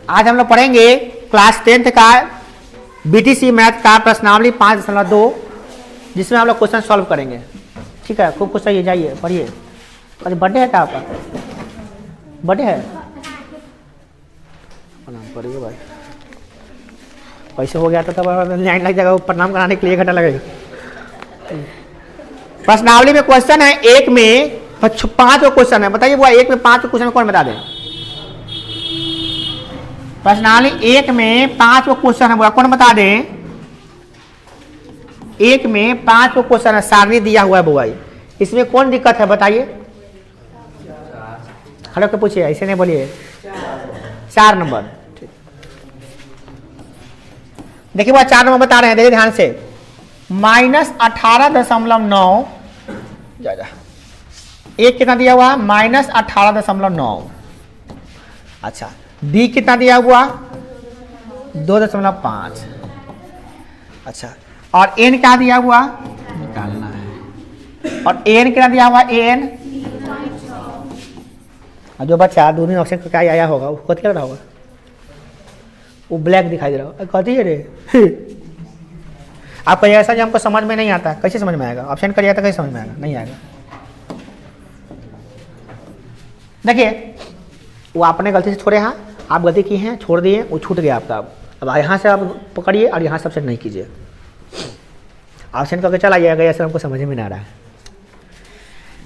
आज हम लोग पढ़ेंगे क्लास 10th का बीटीसी मैथ का प्रश्नावली 5.2 जिसमें हम लोग क्वेश्चन सॉल्व करेंगे। ठीक है, खूब खुश रहिए, जाइए पढ़िए। अरे बर्थडे है क्या आपका? बर्थडे है, प्रणाम करिए भाई। पैसे हो गया तो तब लाइन लग जाएगा, प्रणाम कराने के लिए घंटा लगेगा। प्रश्नावली में क्वेश्चन है, एक में 5 क्वेश्चन है। बताइए वो एक में 5 क्वेश्चन कौन बता दे? प्रश्नावली एक में 5 क्वेश्चन है, कौन बता दे? एक में 5 क्वेश्चन है, सारणी दिया हुआ है बुआई। इसमें कौन दिक्कत है बताइए? खड़े होकर पूछिए, ऐसे नहीं बोलिए। 4 नंबर। देखिए वो 4 नंबर बता रहे हैं, देखिए ध्यान से। -18.9 एक कितना दिया हुआ? -18.9। अच्छा, डी कितना दिया हुआ? 2.5। अच्छा, और एन क्या दिया हुआ? निकालना है। और एन कितना दिया हुआ? एन जो बच्चा दूसरे ऑप्शन का क्या आया होगा वो क्या रहा होगा? वो ब्लैक दिखाई दे रहा होगा। कहती है रे आपका ऐसा जो हमको समझ में नहीं आता, कैसे समझ में आएगा? ऑप्शन करिएगा तो कैसे समझ में आएगा? नहीं आएगा। देखिए वो आपने गलती से छोड़े, हाँ आप गलती की हैं, छोड़ दिए, वो छूट गया आपका। अब यहाँ से आप पकड़िए और यहाँ से ऑप्शन नहीं कीजिए, ऑप्शन करके चला जाएगा। ऐसे हमको समझ में नहीं आ रहा है।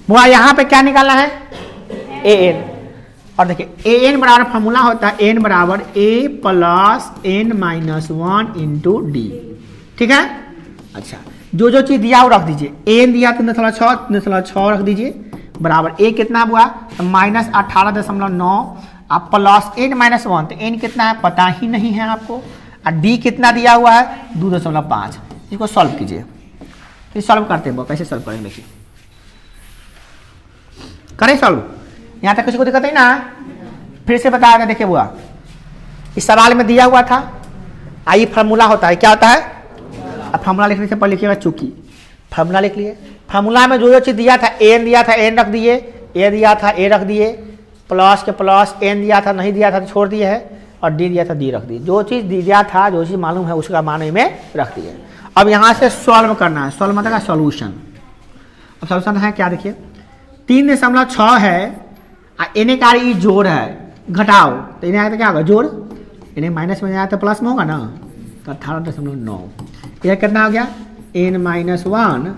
वो यहाँ पे क्या निकालना है? A N. और देखिए ए एन बराबर फॉर्मूला होता है एन बराबर a plus n minus 1 into d. ठीक है। अच्छा, जो जो चीज दिया वो रख दीजिए। एन दिया 3.6 रख दीजिए, बराबर ए कितना हुआ? तो -18.9 आप प्लस एन माइनस 1, तो एन कितना है पता ही नहीं है आपको। और डी कितना दिया हुआ है? 2.5। इसको सॉल्व कीजिए। तो सॉल्व करते हैं, वो कैसे सॉल्व करेंगे देखिए। करें सॉल्व, यहाँ तक किसी को दिक्कत नहीं ना? फिर से बताया था, देखिए बुआ इस सवाल में दिया हुआ था आई फार्मूला होता है, क्या होता है? अब फार्मूला लिखने से पहले लिखिएगा, चूंकि फार्मूला लिख लिए। फार्मूला में जो जो चीज दिया था, एन दिया था एन रख दिए, ए दिया था ए रख दिए, प्लस के प्लस, एन दिया था नहीं दिया था तो छोड़ दिए है, और डी दिया था डी रख दिए। जो चीज दिया था, जो चीज मालूम है उसका मान में रख दिए। अब यहाँ से सॉल्व करना है। सॉल्व मतलब सॉल्यूशन। अब सॉल्यूशन है क्या? देखिए 3.6 है, एन का ई जोड़ है, घटाओ तो इन्हें आया तो क्या होगा? जोड़। इन्हें माइनस में आया तो प्लस में होगा ना, तो 18.9। यह कितना हो गया? n minus 1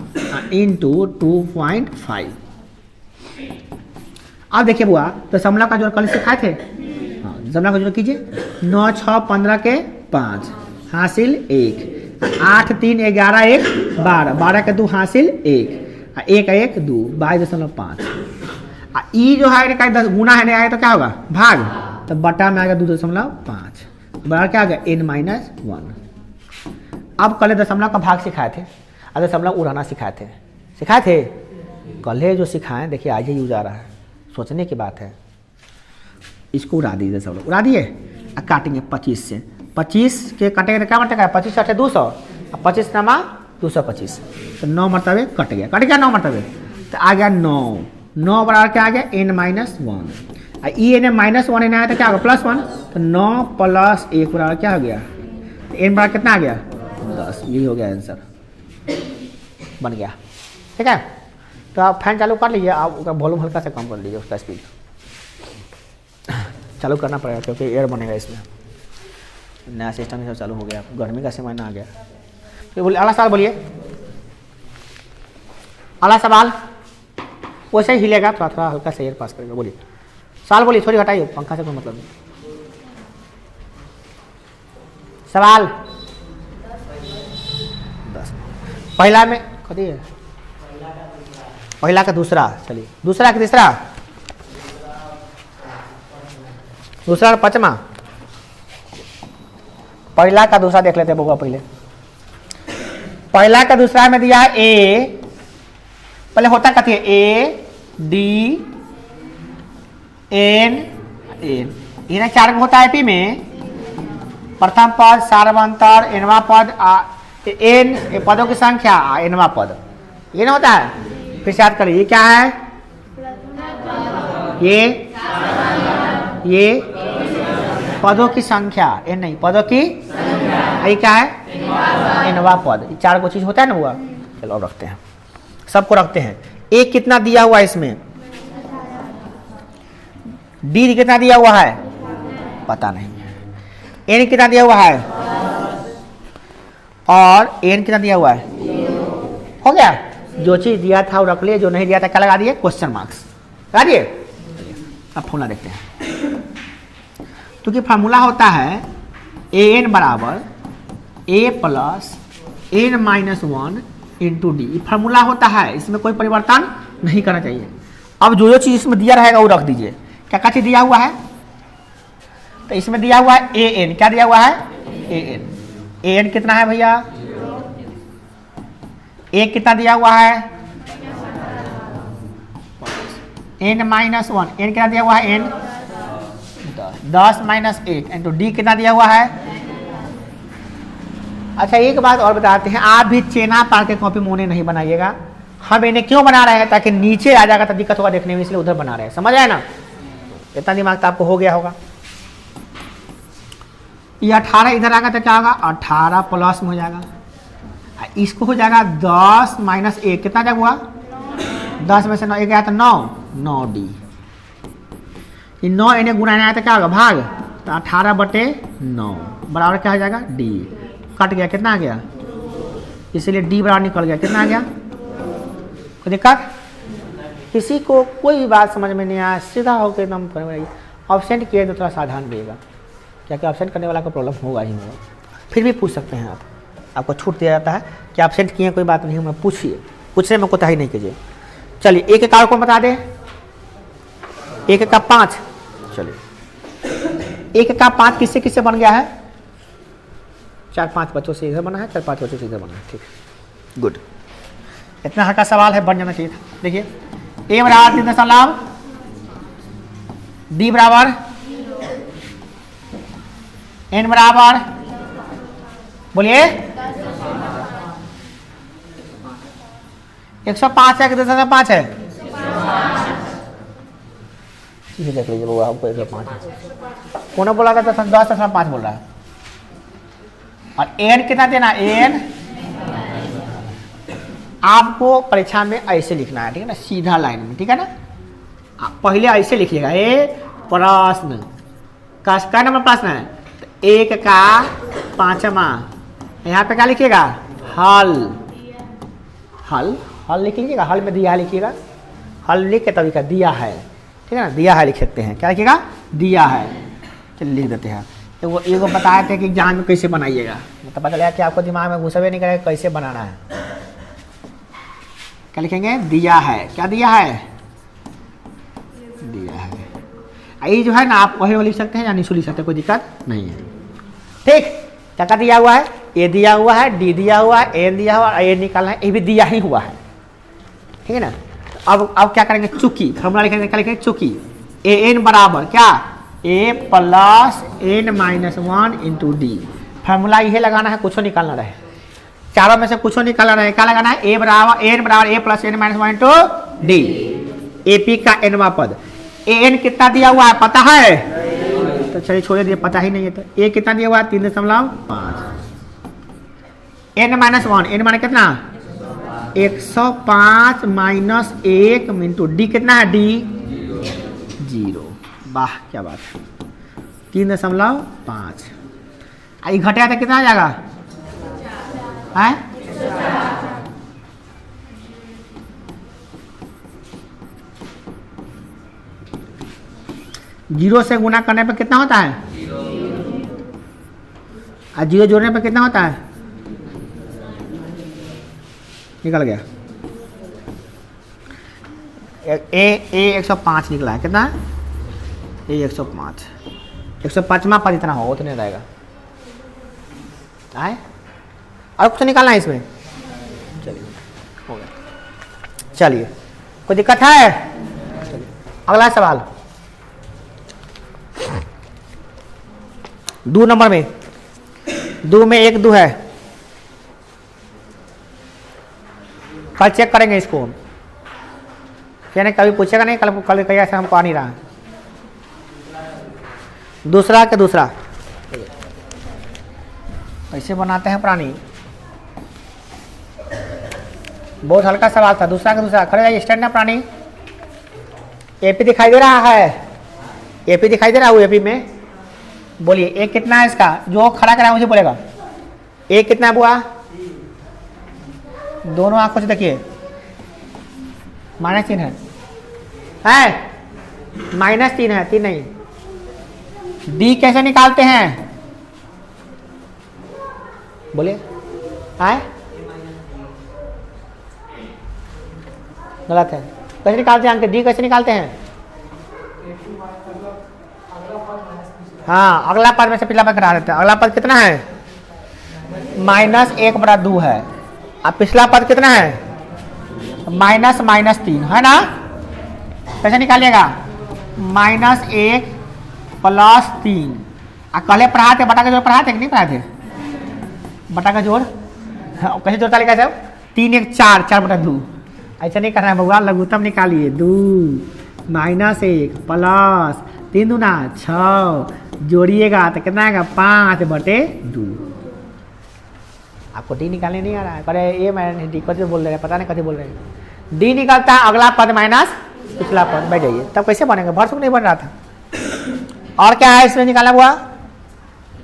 into 2.5। अब देखिए बुआ, तो दशमलव का जोड़ कल सिखाए थे। हाँ, दशमलव का जोड़ कीजिए। 9 6 15 के 5 हासिल 1, 8 3 11 1 12, 12 के 2 हासिल 1, 1 1 2, 22.5। ई जो है 10 गुना है, नहीं आएगा तो क्या होगा? भाग। तो बटा में आएगा 2.5, बराबर क्या आ गया? n minus 1। अब कल दशमलव का भाग सिखाए थे और दशमलव उड़ाना सिखाए थे। कल जो सिखाएं, देखिए आज ही यूज आ रहा है, सोचने की बात है। इसको उड़ा दीजिए, दशमलव उड़ा दिए और काटेंगे 25 से। 25 के कटेंगे तो क्या बटेगा? 25 8 200 और 25 नमा 225, तो 9 मरतबे कट गया। 9 मरतबे तो आ गया 9 बराबर क्या आ गया? n minus 1। E N minus 1 N आया तो क्या होगा? +1। तो 9 + 1 बराबर क्या हो गया? n बराबर कितना आ गया? 10। यही हो गया आंसर, बन गया। ठीक है, तो आप फैन चालू कर लीजिए, आप उसका वॉल्यूम हल्का से कम कर लीजिए, उसका स्पीड चालू करना पड़ेगा क्योंकि एयर बनेगा इसमें। नया सिस्टम सब चालू हो गया, गर्मी का समय ना आ गया। तो बोलिए अगला सवाल, बोलिए अगला सवाल। वैसे ही हिलेगा, थोड़ा हल्का से एयर पास करेगा। बोलिए सवाल, बोलिए, थोड़ी हटाइए, पंखा से कोई मतलब नहीं। सवाल 10 पहला में कथी है? पहला का दूसरा, चलिए दूसरा का तीसरा, दूसरा का पांचवा। पहला का दूसरा देख लेते हैं बउआ। पहला का दूसरा में दिया है ए, पहले होता कथी है? ए डी एन एन, इन्हें 4 होता है पी में। प्रथम पद, सार्वंतर, एनवा पद, एन पदों की संख्या, एनवा पद, ये ना होता है। फिर से याद करिए, ये क्या है? ये पदों की संख्या, एन नहीं, पदों की ये क्या है, एनवा पद। 4 को चीज होता है ना हुआ। चलो अब रखते हैं, सबको रखते हैं। ए कितना दिया हुआ है इसमें, डी कितना दिया हुआ है पता नहीं है, एन कितना दिया हुआ है और एन कितना दिया हुआ है, हो गया। जो चीज दिया था वो रख लिए, जो नहीं दिया था क्या लगा दिए, क्वेश्चन मार्क्स लगा दिए। अब फॉर्मूला देखते हैं। क्योंकि फार्मूला होता है ए एन बराबर a plus n minus 1 into d. Formula होता है, इसमें कोई परिवर्तन नहीं करना चाहिए। अब जो जो चीज इसमें दिया रहेगा वो रख दीजिए। क्या क्या चीज दिया हुआ है, तो इसमें दिया हुआ है ए एन, क्या दिया हुआ है ए एन। ए एन कितना है भैया, ए कितना दिया हुआ है एन माइनस 1, एन कितना दिया हुआ है एन 10 माइनस 1 इंटू डी कितना दिया हुआ है। अच्छा एक बात और बताते हैं, आप भी चेना पार के कॉपी मोने नहीं बनाइएगा। हम इन्हें क्यों बना रहे हैं, ताकि नीचे आ जाएगा तो दिक्कत होगा देखने में, इसलिए उधर बना रहे हैं, समझ आए ना। इतना दिमाग तो आपको हो गया होगा। ये 18 इधर आएगा तो क्या होगा, 18 प्लस में हो जाएगा। इसको हो जाएगा 10 माइनस 1, कितना जगह हुआ 10 में से 9 एक आया तो 9 डी। 9 इन्हें गुना आया तो क्या होगा भाग, तो 18/9 बराबर क्या हो जाएगा डी। कट गया, कितना आ गया, इसलिए डी बराबर निकल गया, कितना आ गया। कोई दिक्कत, किसी को कोई भी बात समझ में नहीं आया सीधा होकर एकदम ऑप्शन किए तो थोड़ा सावधान रहिएगा, क्या क्या ऑप्शन करने वाला को प्रॉब्लम होगा ही होगा। फिर भी पूछ सकते हैं आप, आपको छूट दिया जाता है कि एब्सेंट किए कोई बात नहीं, मैं पूछिए, पूछने में कोताही नहीं कीजिए। चलिए एक एक कौन बता दे, एक का 5। चलिए एक का 5 किससे किससे बन गया है, 4-5 बच्चों से इधर बना है, 4-5 बच्चों से इधर बना है, ठीक गुड। इतना हल्का सवाल है, बन जाना चाहिए था। देखिए ए बराबर 3 डी बराबर एन बराबर बोलिए 105 है कि 205 है, देख लीजिए वो आपको 105 कौन बोला था, 10.5 बोल रहा है। और एन कितना देना, एन आपको परीक्षा में ऐसे लिखना है, ठीक है ना, सीधा लाइन में, ठीक है ना। आप पहले ऐसे लिखिएगा, ए प्रश्न का नंबर प्रश्न है, तो 1 का 5वां, यहाँ पे क्या लिखिएगा हल, हल हल लिख लीजिएगा, हल में दिया है लिखिएगा, हल लिख के तभी का दिया है, ठीक है ना, दिया है लिख सकते हैं, क्या लिखिएगा दिया है। चलिए लिख देते हैं। तो वो एगो बताया था कि एग्जाम में कैसे बनाइएगा, मतलब पता लगा कि आपको दिमाग में घुसबे नहीं करेगा कैसे बनाना है। क्या लिखेंगे दिया है, क्या दिया है दिया है। ये जो है ना आप वही लिख सकते हैं या नहीं लिख सकते, कोई दिक्कत नहीं है, ठीक। क्या क्या दिया हुआ है, ए दिया हुआ है, डी दिया हुआ है, एन दिया हुआ है, ए निकालना है, ए भी दिया ही हुआ है, ठीक है ना। अब क्या करेंगे, चूंकि फॉर्मूला लिखेंगे, क्या लिखेंगे चूंकि ए एन बराबर क्या a plus n minus 1 into d. Formula यह लगाना है, कुछ निकालना रहे, चारों में से कुछ निकालना रहे, क्या लगाना है ए बराबर a plus n minus 1 into d. A P का एनवा पद, ए एन कितना दिया हुआ है पता है, तो चलिए छोड़ दिए, पता ही नहीं है। तो ए कितना दिया हुआ है 3.5, एन माइनस 1, एन माइनस कितना 105 माइनस 1 इंटू डी कितना है डी 0। वाह क्या बात है, 3.5 आई घटाया तो कितना आ जाएगा है, जीरो से गुना करने पर कितना होता है, और जीरो जोड़ने पर कितना होता है, निकल गया ए 105 निकला है, कितना ए 105, 105वां पद इतना होगा उतने रहेगा। आए और कुछ निकालना है इसमें, चलिए हो गया। चलिए कोई दिक्कत है, चलिए अगला सवाल 2 नंबर में, 2 में 1 2 है, कल चेक करेंगे इसको, क्या नहीं कभी पूछेगा नहीं, कल कल कहिए ऐसा हमको आ नहीं रहा। दूसरा के दूसरा कैसे बनाते हैं प्राणी? बहुत हल्का सवाल था। दूसरा का दूसरा, खड़े जाइए, स्टैंड ना प्राणी। एपी दिखाई दे रहा है? एपी दिखाई दे रहा है? एपी में बोलिए एक कितना है इसका? जो खड़ा करा मुझे बोलेगा एक कितना है बुआ? दोनों आंखों से देखिए, -3 है। -3 है, 3 नहीं। डी कैसे निकालते हैं? बोलिए। गलत है। कैसे निकालते हैं अंक? डी कैसे निकालते हैं? हाँ, अगला पद में से पिछला पद करा देते हैं। अगला पद कितना है? -1/2 है। अब पिछला पद कितना है? -3 है ना? कैसे निकालिएगा? -1 + 3। कल पढ़ा थे बटा का जोड़, पढ़ा थे कि नहीं पढ़ा थे? बटा का जोड़ कैसे जोड़ता लिखा है? 3 1 4, 4/2। ऐसा नहीं करना है भगवान, लघुत्तम निकालिए। 2 -1 + 3 दूना 6, जोड़िएगा तो कितना आएगा? 5/2। आपको डी निकालने नहीं आ रहा है? अरे ये मैं डी कैसे बोल रहे हैं, पता नहीं कैसे बोल रहे हैं। डी निकालता है अगला पद माइनस पिछला पद। बैठ जाइए, तब कैसे बनेगा? भरसुक नहीं बन रहा था। और क्या है इसमें निकाला हुआ?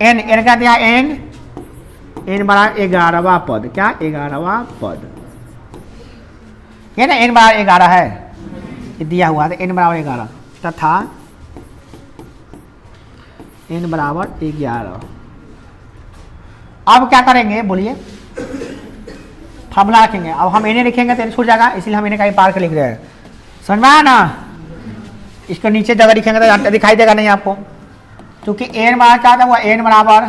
एन। एन क्या दिया? एन बड़ा 11वां पद। क्या? 11वां पद। ये ना n = 11 है, ये दिया हुआ था। n = 11 तथा n = 11। अब क्या करेंगे बोलिए? फार्मूला रखेंगे। अब हम इन्हें लिखेंगे तो छूट जाएगा, इसलिए हम इन्हें कहीं पार कर लिख रहे हैं। समझ में आया ना? इसके नीचे जगह लिखेंगे तो दिखाई देगा नहीं आपको, क्योंकि n बराबर क्या था? वो n बराबर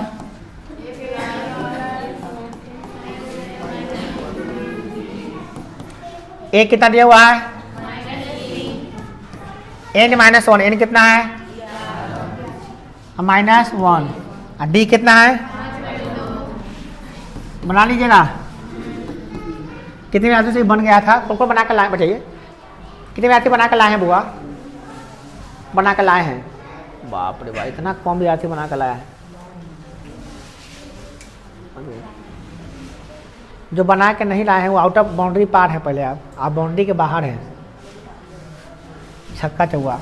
a कितना दिया हुआ है? n -1। n कितना है? -1। और d कितना है? बना लीजिएगा। कितने विद्यार्थी से बन गया था? कौन बना कर लाए? बताइए कितने विद्यार्थी बना कर लाए हैं बुआ? बना कर लाए हैं? बाप रे बाप, इतना कम विद्यार्थी बना कर लाया है। जो बना के नहीं लाए हैं वो आउट ऑफ बाउंड्री पार है। पहले आप बाउंड्री के बाहर हैं। छक्का चौवा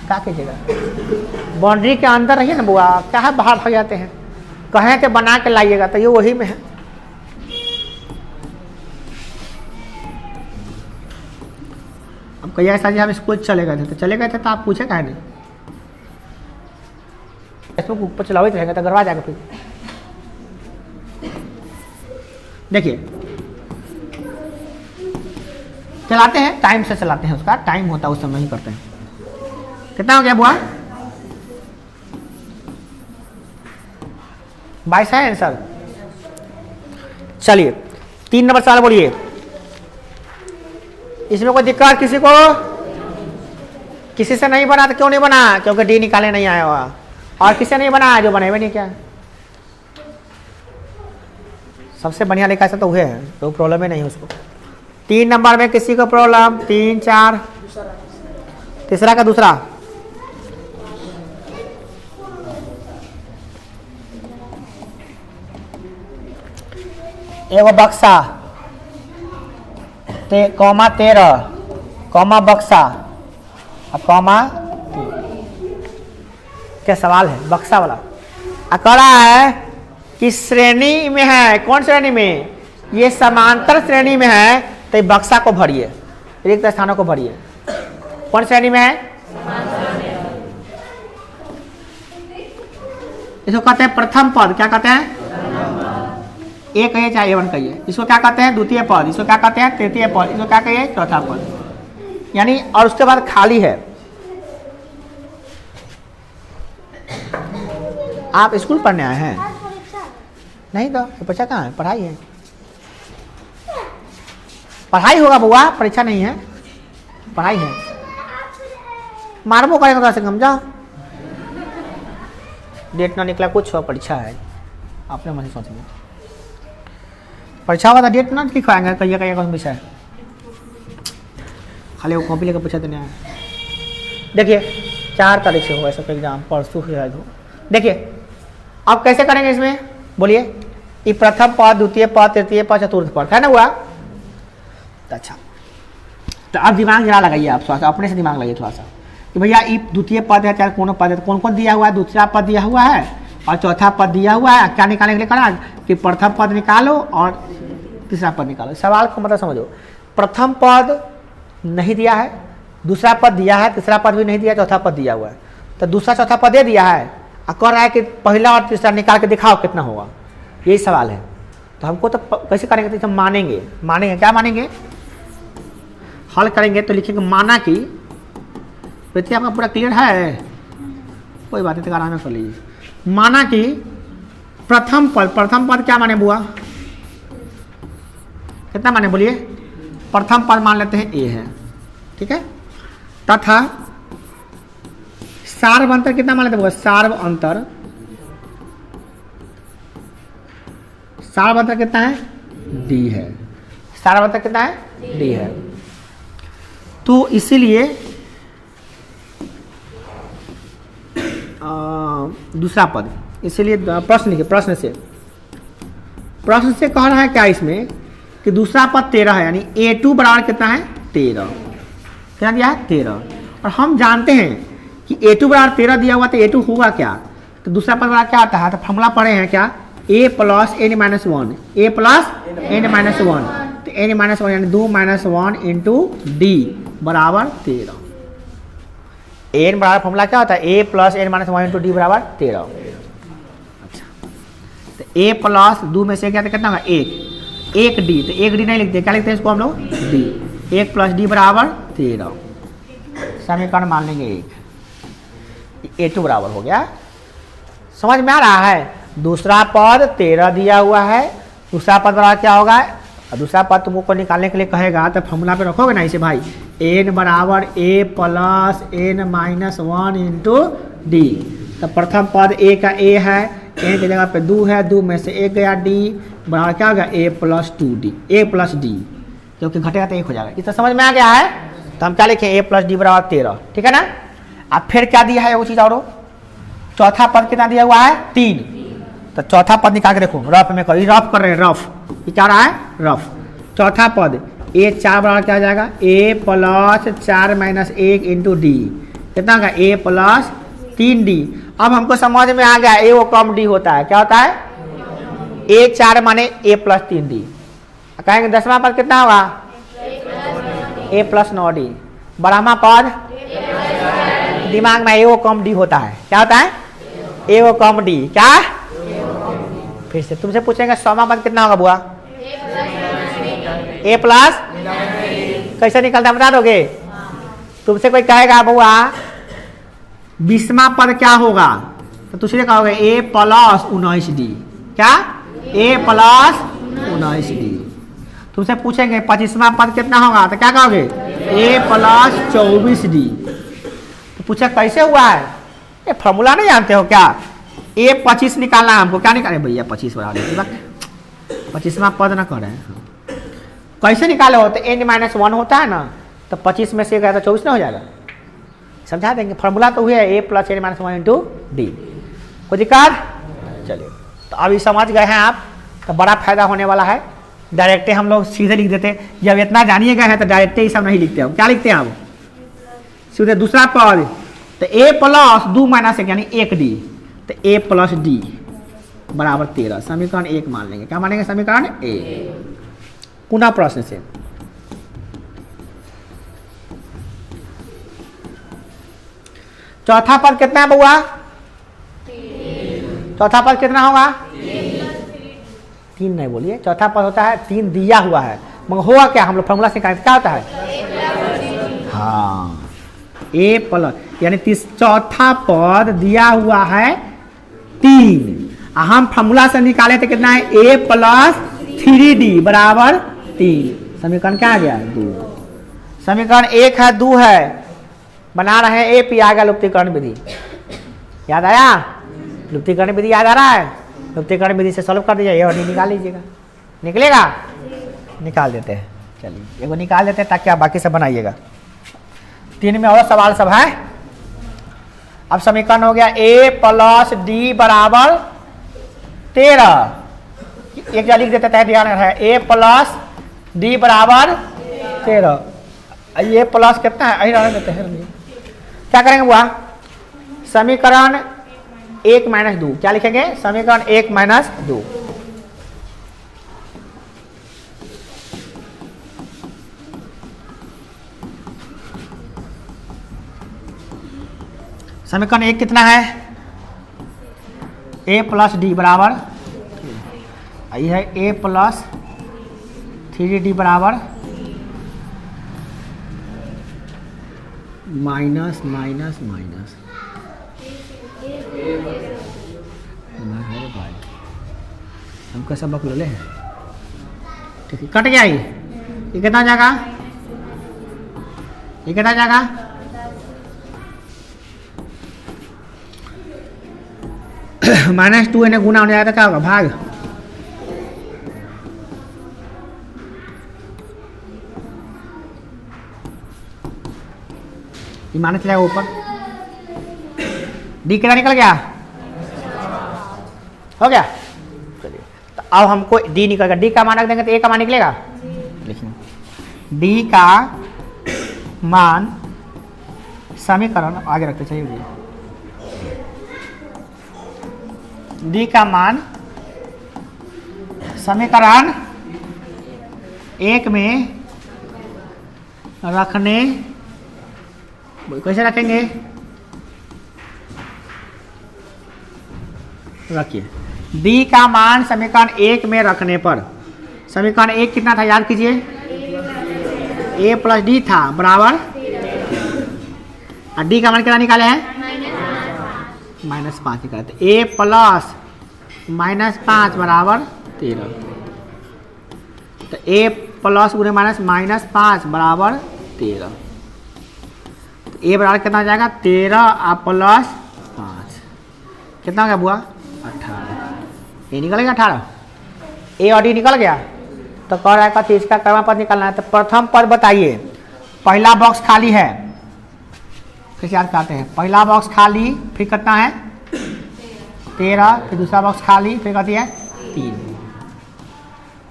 क्या कीजिएगा? बाउंड्री के अंदर रहिए ना बुआ, क्या है बाहर भाग जाते हैं। कहें कि बना के लाइएगा तो ये वही में है। अब कहिएगा सर जी हम स्कूल चले गए थे, तो चले गए थे तो आप पूछे क्या नहीं? फेसबुक ऊपर चलाओ ही रहेगा तो गड़बड़ा जाएगा फिर। देखिए चलाते हैं, टाइम से चलाते हैं, उसका टाइम होता है उस समय ही करते हैं। कितना हो गया बुआ? 22 है आंसर। चलिए 3 नंबर सवाल बोलिए। इसमें कोई दिक्कत किसी को? किसी से नहीं बना तो क्यों नहीं बना? क्योंकि डी निकाले नहीं आया हुआ। और किससे नहीं बना? जो बने हुए नहीं। क्या सबसे बढ़िया लिखा है तो हुए हैं, तो प्रॉब्लम ही नहीं है उसको। 3 नंबर में किसी को प्रॉब्लम? 3 4 तीसरा का दूसरा। एगो बक्सा कॉमा 13 कॉमा बक्सा अब कॉमा क्या सवाल है? बक्सा वाला अकड़ा है किस श्रेणी में है? कौन श्रेणी में? ये समांतर श्रेणी में है तो बक्सा को भरिए, रिक्त स्थानों को भरिए। कौन श्रेणी में है? इसको कहते हैं प्रथम पद। क्या कहते हैं? ए कहिए चाहे A1 कहिए। इसको क्या कहते हैं? द्वितीय पद। इसको क्या कहते हैं? तृतीय पद। इसको क्या कहिए? चौथा पद। यानी और उसके बाद खाली है। आप स्कूल पढ़ने आए हैं? नहीं तो परीक्षा कहाँ है? पढ़ाई है, पढ़ाई होगा बुआ, परीक्षा नहीं है, पढ़ाई है। मारबो करेगा तो समझा। डेट ना निकला कुछ हो, परीक्षा है, आपने मन सोच लिया। परीक्षा होगा तो डेट ना लिखवाएंगे कहिए कहिए कौन विषय, खाली वो कॉपी लेकर पूछा तो नहीं आया। देखिए 4 तारीख से होगा सबका एग्जाम, परसों शायद हो। देखिए अब कैसे करेंगे इसमें बोलिए, ये प्रथम पद, द्वितीय पद, तृतीय पद, चतुर्थ पद है ना हुआ। अच्छा तो अब दिमाग जरा लगाइए आप, थोड़ा सा अपने से दिमाग लगाइए थोड़ा सा कि भैया ये द्वितीय पद है चाहे कौन पद है, कौन कौन दिया हुआ है, दूसरा पद दिया हुआ है और चौथा पद दिया हुआ है। क्या निकालने के लिए करा कि प्रथम पद निकालो और तीसरा पद निकालो। सवाल को मतलब समझो, प्रथम पद नहीं दिया है, दूसरा पद दिया है, तीसरा पद भी नहीं दिया, चौथा पद दिया हुआ है, तो दूसरा चौथा पद दे दिया है और कह रहा है कि पहला और तीसरा निकाल के दिखाओ कितना होगा, यही सवाल है। तो हमको तो कैसे करेंगे, तो हम मानेंगे, क्या मानेंगे, हल करेंगे तो लिखेंगे माना कि, प्रति आपका पूरा क्लियर है, कोई बात नहीं तो आराम कर लीजिए। माना कि प्रथम पद क्या माने बुआ, कितना माने बोलिए, प्रथम पद मान लेते हैं ए है, ठीक है, तथा सार्व अंतर कितना मान लेते हैं, सार्व अंतर कितना है, डी है, सार्व अंतर कितना है, डी है। तो इसीलिए दूसरा पद, इसीलिए प्रश्न लिखिए, प्रश्न से कह रहा है क्या इसमें कि दूसरा पद 13 है, यानी A2 बराबर कितना है 13, क्या दिया है 13, और हम जानते हैं कि A2 बराबर 13 दिया हुआ तो A2 होगा क्या, तो दूसरा पद बराबर क्या आता है, तो फॉर्मूला पढ़े हैं क्या, A plus n minus 1, A plus n minus 1, तो n माइनस 1 यानी 2 माइनस 1 इंटू डी बराबर 13। n बराबर फॉर्मूला क्या होता है, A plus n minus 1 into D बराबर 13। अच्छा तो A प्लस 2 में से क्या तो कितना होगा 1 डी, तो 1 डी नहीं लिखते, क्या लिखते हैं इसको हम लोग डी, 1 प्लस डी बराबर 13, समीकरण मान लेंगे 1, A2 बराबर हो गया। समझ में आ रहा है, दूसरा पद 13 दिया हुआ है, दूसरा पद बराबर क्या होगा, और दूसरा पद तुमको निकालने के लिए कहेगा तो फॉर्मूला पे रखोगे ना इसे भाई, n बराबर a plus n minus 1 into D, तो प्रथम पद a का a है, n की जगह पे 2 है, 2 में से 1 गया d बराबर क्या होगा a plus 2d, a plus d, क्योंकि घटेगा तो 1 हो जाएगा। इतना समझ में आ गया है, तो हम क्या लिखें a प्लस डी बराबर 13, ठीक है ना। अब फिर क्या दिया है वो चीज़, और चौथा पद कितना दिया हुआ है 3, तो चौथा पद निकाल के देखो, रफ में करो, रफ कर रहे हैं, रफ ये क्या रहा है रफ, चौथा पद a 4 बराबर क्या हो जाएगा a plus 4 minus 1 into D, कितना होगा a प्लस 3d। अब हमको समझ में आ गया a वो कम d होता है, क्या होता है a 4 माने a प्लस 3d, कहेंगे 10वां पद कितना होगा a प्लस 9d, 12वां पद दिमाग में a वो कम d होता है, क्या होता है a वो कम d, क्या फिर से तुमसे पूछेंगे 100वां पद कितना होगा बुआ, a प्लस, कैसे निकलता बता दोगे, तुमसे कोई कहेगा बुआ 20वां पद क्या होगा, तो तुझे कहोगे a प्लस 19d, क्या a प्लस 19d। तुमसे पूछेंगे 25वां पद कितना होगा, तो क्या कहोगे a प्लस 24d। तो पूछा कैसे हुआ है, ये फॉर्मूला नहीं जानते हो क्या, a 25 निकालना है हमको, क्या निकाले भैया 25 बराबर 25वां पद ना करें, कैसे निकाले हो, तो n माइनस 1 होता है ना, तो 25 में से गया तो 24 ना हो जाएगा, समझा देंगे, फॉर्मूला तो हुआ है a plus n minus 1 into D, कोई दिक्कत, चलिए तो अभी समझ गए हैं आप, तो बड़ा फायदा होने वाला है। डायरेक्टे हम लोग सीधे लिख देते, जब इतना जानिए गए हैं तो डायरेक्टे ही सब नहीं लिखते हम, क्या लिखते हैं हम सीधे दूसरा पद, तो a प्लस 2 माइनस 1 यानी 1d, तो a प्लस डी बराबर 13, समीकरण 1 मान लेंगे, क्या मानेंगे समीकरण 1। पुनः प्रश्न से, चौथा पद कितना है बुआ, चौथा पद कितना होगा 3 नहीं बोलिए, चौथा पद होता है 3 दिया हुआ है, मगर होगा क्या, हम लोग फॉर्मूला से क्या होता है, हाँ a प्लस, यानी चौथा पद दिया हुआ है 3, हम फॉर्मूला से निकाले थे कितना है a प्लस 3d बराबर 3, समीकरण क्या आ गया 2, समीकरण 1 है 2 है, बना रहे हैं a, आ गया लुप्तीकरण विधि, याद आया, लुप्तीकरण विधि याद आ रहा है, लुप्तीकरण विधि से सॉल्व कर दीजिए और निकाल लीजिएगा, निकलेगा, निकाल देते हैं, चलिए एगो निकाल देते हैं ताकि आप बाकी सब बनाइएगा। 3 में और सवाल सब है। अब समीकरण हो गया a प्लस डी बराबर 13 एक लिख देते हैं, ध्यान है a प्लस डी बराबर 13। ये प्लस कितना है यही रहने देते हैं। क्या करेंगे बुआ, समीकरण 1 माइनस 2, क्या लिखेंगे समीकरण 1 माइनस 2। समीकरण 1 कितना है, a प्लस डी बराबर, ये है a प्लस 3d बराबर माइनस माइनस माइनस, हम कैसा बक ले हैं, ठीक है कट गया ये कितना जाएगा, ये कितना जाएगा, -2 इन्हें गुना हो जाएगा तो क्या होगा भाग, ये माइनस जाएगा ऊपर, डी कितना निकल गया, हो गया। चलिए तो अब हमको डी निकल गया, डी का मान रख देंगे तो ए का मान निकलेगा, लिखिए डी का मान समीकरण आगे रखते चाहिए, डी का मान समीकरण 1 में रखने, कैसे रखेंगे, रखिए डी का मान समीकरण 1 में रखने पर, समीकरण 1 कितना था याद कीजिए, a प्लस डी था बराबर, और डी का मान कितना निकाले हैं -5 निकाले, तो a प्लस -5 बराबर 13, तो a प्लस गुने -5 बराबर 13, तो a बराबर कितना हो जाएगा 13 और प्लस 5 कितना हो गया बुआ 18, ये निकल गया 18, a और d निकल गया। तो कह रहा है कि इसका क्रम पद निकालना है, तो प्रथम पद बताइए, पहला बॉक्स खाली है, कैसे याद करते हैं, पहला बॉक्स खाली, फिर कितना है 13, फिर दूसरा बॉक्स खाली, फिर कहती है 3,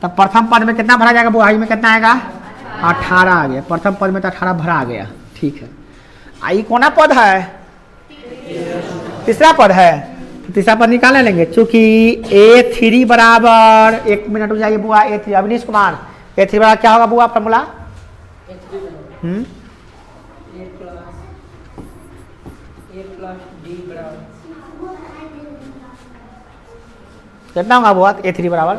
तब प्रथम पद में कितना भरा जाएगा बुआई में कितना आएगा 18 आ गया, प्रथम पद में तो 18 भरा गया, ठीक है। आई कौन पद है, तीसरा पद है, तो तीसरा पद निकालने लेंगे, चूंकि a3 बराबर, 1 मिनट हो जाइए बुआ, a3 अवनीश कुमार, a3 बराबर क्या होगा बुआ फॉर्मूला, कितना होगा बुआ a3 बराबर,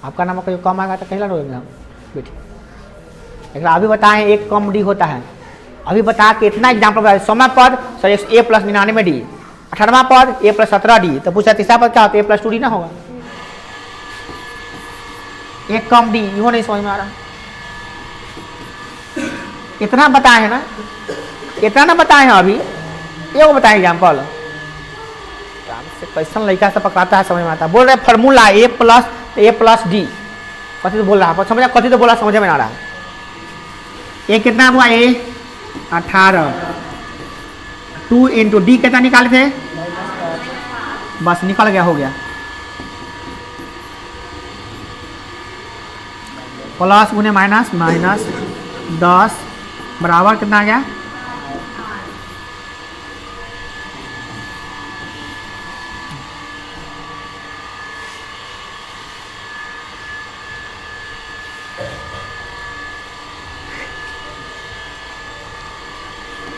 आपका नाम कोई कम आएगा तो कहला रोएंगे हम बेटी, अभी बताएं एक कम डी होता है, अभी बता के इतना एग्जाम्पल बताया, 100वां पद सर a प्लस 99 डी, 18वां पद a प्लस 17 डी, तो पूछा तीसरा पद क्या होता है a प्लस 2 डी ना होगा, एक कम डी, यूँ नहीं समझ में आ रहा, इतना बताए हैं ना, इतना ना बताए हैं अभी, ये बताएं एग्जाम्पल, कैसा लड़का से पकड़ाता है समझ में आता है, बोल रहे फार्मूला a प्लस डी, कथी तो बोल रहा है समझ, कथी तो बोला समझ में आ रहा है, ये कितना हुआ a 18, 2 इंटू डी कितना निकाले थे, बस निकल गया, हो गया, प्लस गुने माइनस माइनस 10 बराबर कितना आ गया,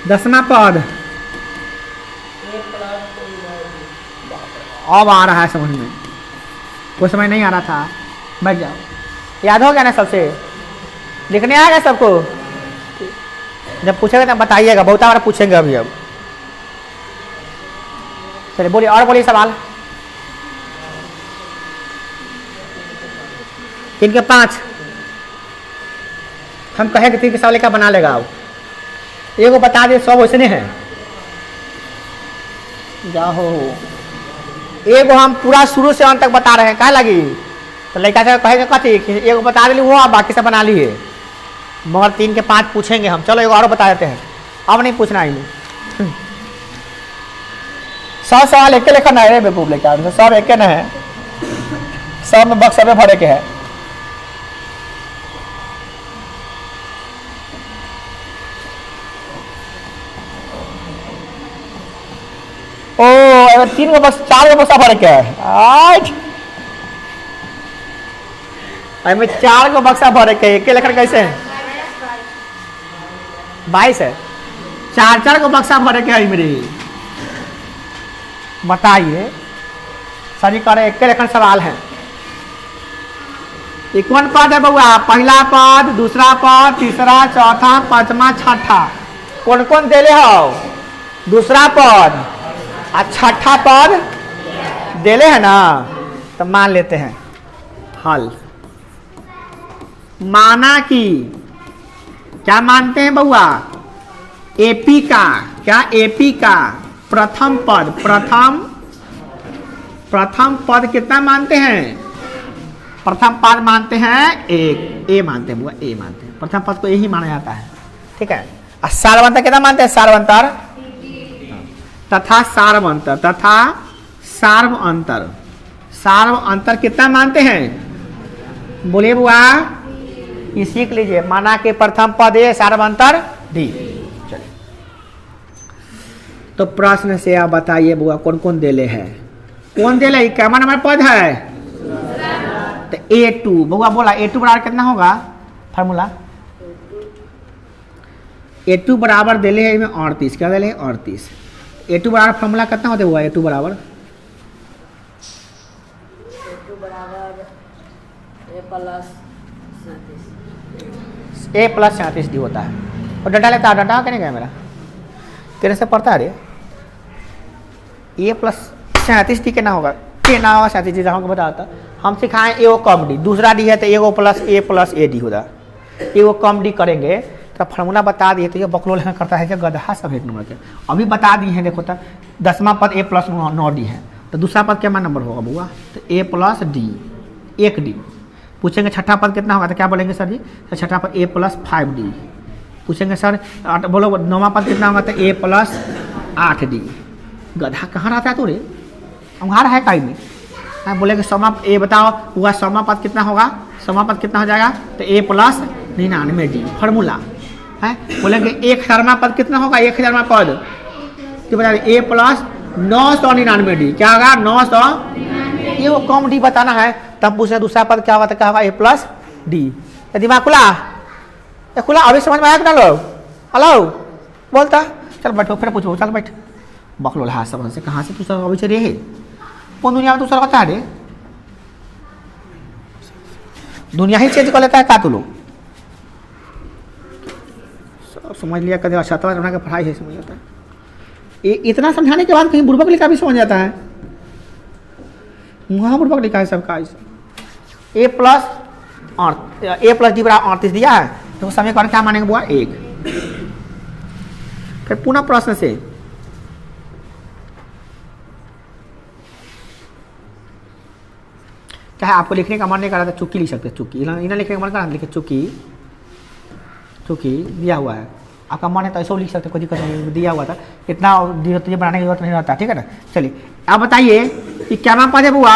दसवां पद अब आ रहा है समझ में, कोई समझ नहीं आ रहा था, बैठ जाओ, याद हो गया ना सबसे, लिखने आएगा सबको, जब पूछेगा तब बताइएगा, बहुत बार पूछेंगे अभी, अब चलिए बोलिए, और बोलिए सवाल, 3 के 5 हम कहेंगे 3 के सवाल का बना लेगा, अब एगो बता दे, सब वैसे है, जाओ एगो हम पूरा शुरू से अंत तक बता रहे हैं, क्या लगी, तो लड़का से कहेगा कथी, एगो बता दिली वो, बाकी सब बना लिए, मगर 3 के 5 पूछेंगे हम, चलो एगो और बता देते हैं, अब नहीं पूछना ही नहीं। 100 सवाल एक लेखा ना है बेवकूफ लेकर, सब एक न है, सब में बक्सा में भरे के है। ओ 3 गो बक्सा 4 गो बक्सा भरे के है। आज में 4 गो बक्सा भरे के एक लेखा कैसे है? 22 है। 4 गो बक्सा भरे के है मेरी। बताइए सभी करे एक लेखन सवाल है। ये कौन पद है बउआ? पहला पद, दूसरा पद, तीसरा, चौथा, पांचवा, छठा। कौन कौन देले हो? दूसरा पद और छठा पद देले है ना, तो मान लेते हैं। हल माना कि क्या मानते हैं बउआ? एपी का, क्या एपी का प्रथम पद, प्रथम पद कितना मानते हैं? प्रथम पद मानते हैं 1, ए मानते हैं बुआ, ए मानते हैं। प्रथम पद को यही माना जाता है, ठीक है। और सारवंतर कितना मानते हैं? सारवंतर तथा सार्वंतर, तथा सार्व अंतर। सार्व अंतर कितना मानते हैं? बोलिए बुआ, ये सीख लीजिए। माना के प्रथम पद ए, सार्वंतर डी। चलिए तो प्रश्न से आप बताइए बुआ कौन कौन देले है? कौन देले? क्या नंबर पद है? तो A2 बुआ बोला। A2 बराबर कितना होगा? फार्मूला A2 बराबर देले है इसमें 38। क्या देले है? 38। A2 बराबर फार्मूला कितना होता है बुआ? A2 बराबर A प्लस 37 डी होता है। और डाटा लेता है, डाटा क्या नहीं गया मेरा, तेरे से पढ़ता है रे। A प्लस 37 डी कितना होगा? के ना होगा 37 डी को बताता। हम सिखाएं ए कम डी, दूसरा डी है तो एगो प्लस ए डी होगा। एगो कम डी करेंगे तो फार्मूला बता दिए। तो ये बकलोल करता है क्या गधा सब एक नंबर के। अभी बता दिए हैं, देखो तो 10वां पद ए प्लस 9 डी है, तो दूसरा पद क्या नंबर होगा बुआ? तो ए प्लस डी, 1 डी। पूछेंगे छठा पद कितना होगा तो क्या बोलेंगे सर जी? तो छठा पद ए प्लस 5 डी। पूछेंगे सर बोलो 9वां पद कितना होगा? तो ए प्लस 8 डी। गधा कहाँ रहता है तू रे? अंगार है काई में। हाँ बोलेंगे 100वां ए बताओ हुआ 100वां पद कितना होगा? 100वां पद कितना हो जाएगा? तो ए प्लस 99 डी फार्मूला है। बोलेंगे 1000वां पद कितना होगा? 1000वां पद तो बता दें ए प्लस 999 डी। क्या होगा? 900। ये वो कम डी बताना है। तब पूछे दूसरा पद क्या होगा? तो क्या होगा? ए प्लस डी। दिमाग खुला? खुला? अभी समझ में आया कि ना लोग? हेलो बोलता चल बैठो, फिर पूछो, चल बैठ। बकलोल हाथ समझ से कहाँ से तू सब अभी चले है? कौन दुनिया में दूसरा बता रे? दुनिया ही चेंज कर लेता है का तू लोग? सब समझ लिया कदे अच्छा बना के पढ़ाई है, समझ जाता है। इतना समझाने के बाद कहीं बुड़बक लिखा भी समझ जाता है। वहाँ बुड़बक लिखा है सबका। ए प्लस डी बराबर 38 दिया है, तो समीकरण क्या मानेंगे बुआ? 1। फिर पुनः प्रश्न से क्या है? आपको लिखने का मन नहीं कर रहा था, चुकी लिख सकते। चुकी इन्हें लिखने का मन कर रहा था, लिखे चुकी। चुकी दिया हुआ है, आपका मन है तो ऐसा लिख सकते, कोई दिक्कत नहीं। दिया हुआ था, इतना ये बनाने की जरूरत नहीं रहता, ठीक है ना। चलिए आप बताइए कि क्या पद है बुआ?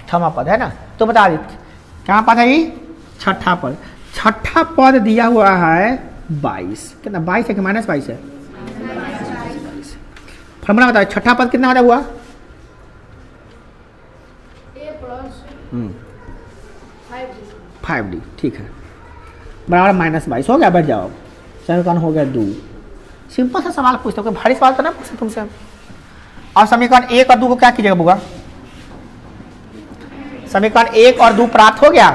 6वां पद है ना, तो बता दी क्या पद है? छठा पद। छठा पद दिया हुआ है 22। कितना? 22 है कि -22 है? फॉर्मूला बताओ। छठा पद कितना होता हुआ? 5D, ठीक है, बराबर -22 हो गया। बैठ जाओ, समीकरण हो गया 2। सिंपल सा सवाल पूछते हो, भारी सवाल तो नहीं पूछते तुमसे। अब समीकरण 1 और 2 को क्या कीजिएगा बुआ? समीकरण 1 और 2 प्राप्त हो गया,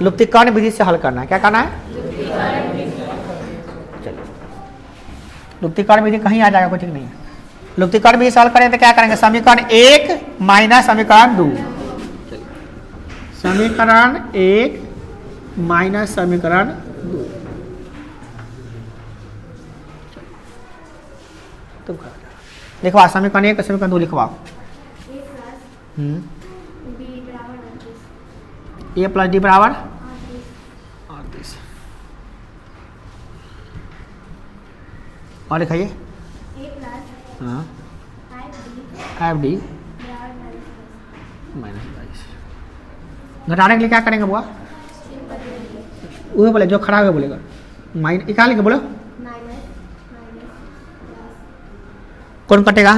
लुप्तीकरण विधि से हल करना है। क्या करना है? चलिए लुप्तीकरण विधि कहीं आ जाएगा, कोई ठीक नहीं है। लुप्तीकरण विधि से हल करेंगे तो क्या करेंगे? समीकरण 1 माइनस समीकरण 2। समीकरण 1 माइनस समीकरण 2। लिखवा समीकरण 1 समीकरण 2 लिखवाओ। ए प्लस डी बराबर 38। और लिखाइए। हाँ एफ डी -22 घटाने के लिए क्या करेंगे बुआ? वही बोले जो खड़ा हुआ बोलेगा माइन क्या लेंगे बोलो। कौन कटेगा?